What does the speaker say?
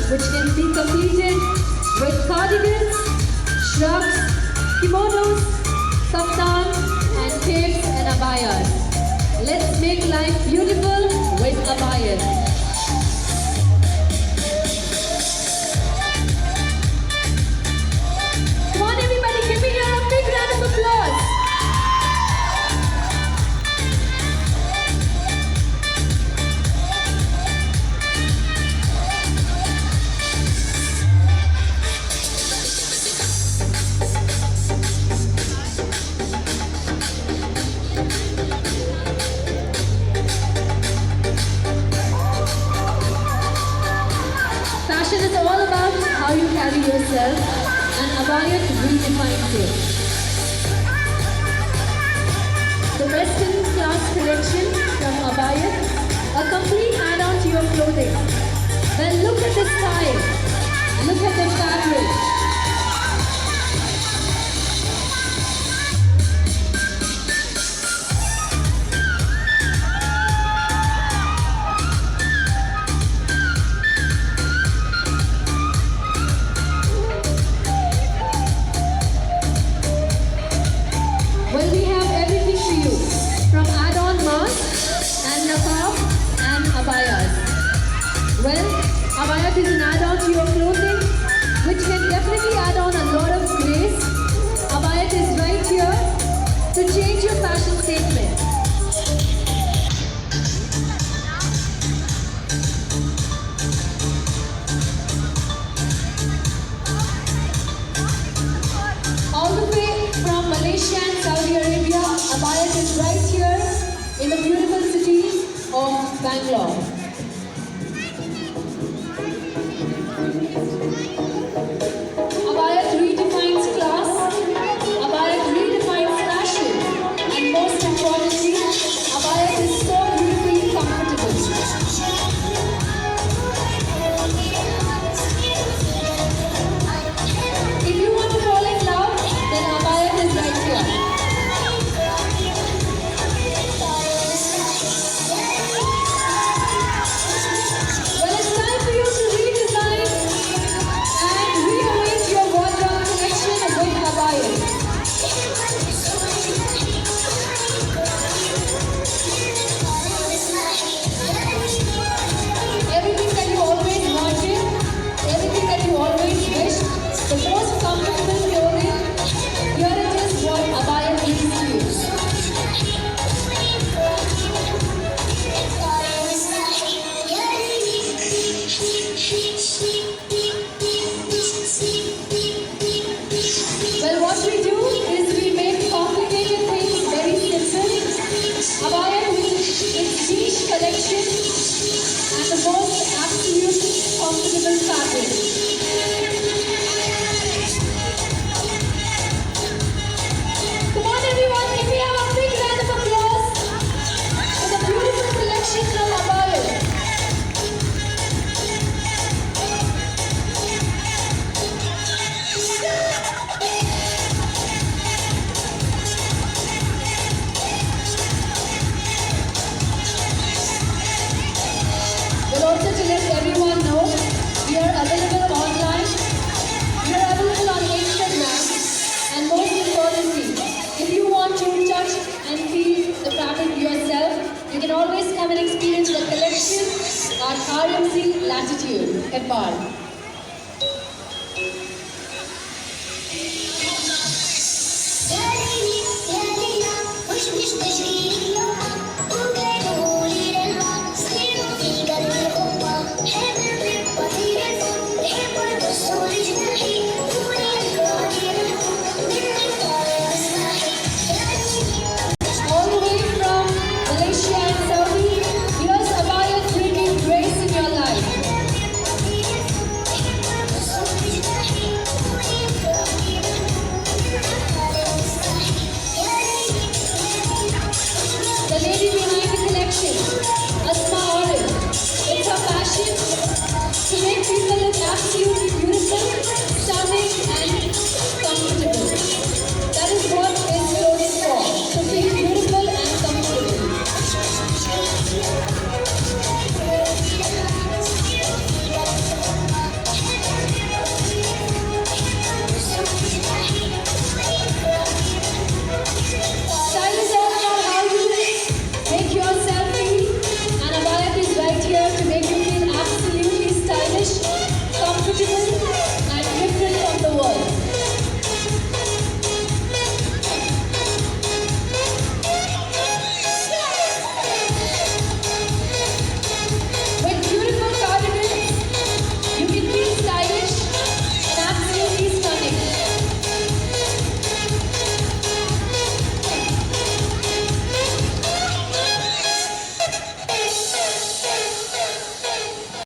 which can be completed with cardigans, shrugs, kimonos, kaftan, and capes and abayas. Let's make life beautiful with abayas. Come on everybody, give me a big round of applause. Fashion is all about how you carry yourself, and Abaya redefines it. The Western class collection from Abaya, a complete add-on to your clothing. Then look at the style, look at the fabric. Well, we have everything for you, from add-on masks and niqab and abayas. Well, abayat is an add-on to your clothing, which can definitely add on a lot of grace. Abayat is right here to change your fashion statement. All the way from Malaysia and Saudi Arabia, Abaya is right here in the beautiful city of Bangalore. Abaya redefines class, Abaya redefines fashion, and most importantly, Abaya is so beautifully comfortable. If you want to fall in love, then Abaya is right here. Well, it's time for you to redesign and rearrange your wardrobe collection with Abaya. Everything that you always wanted, everything that you always wished, the most comfortable clothing, here it is what Abaya brings to you. Well, what we do is we make complicated things very simple. Abaya with its niche collection and the most absolute comfortable fabric. Come on everyone, can we have a big round of applause for the beautiful collection from Abaya. Well, also to let everyone know, we are available online, we are available on Instagram, and most importantly, if you want to touch and feel the fabric yourself, you can always come and experience the collection at RMC Latitude, Nepal.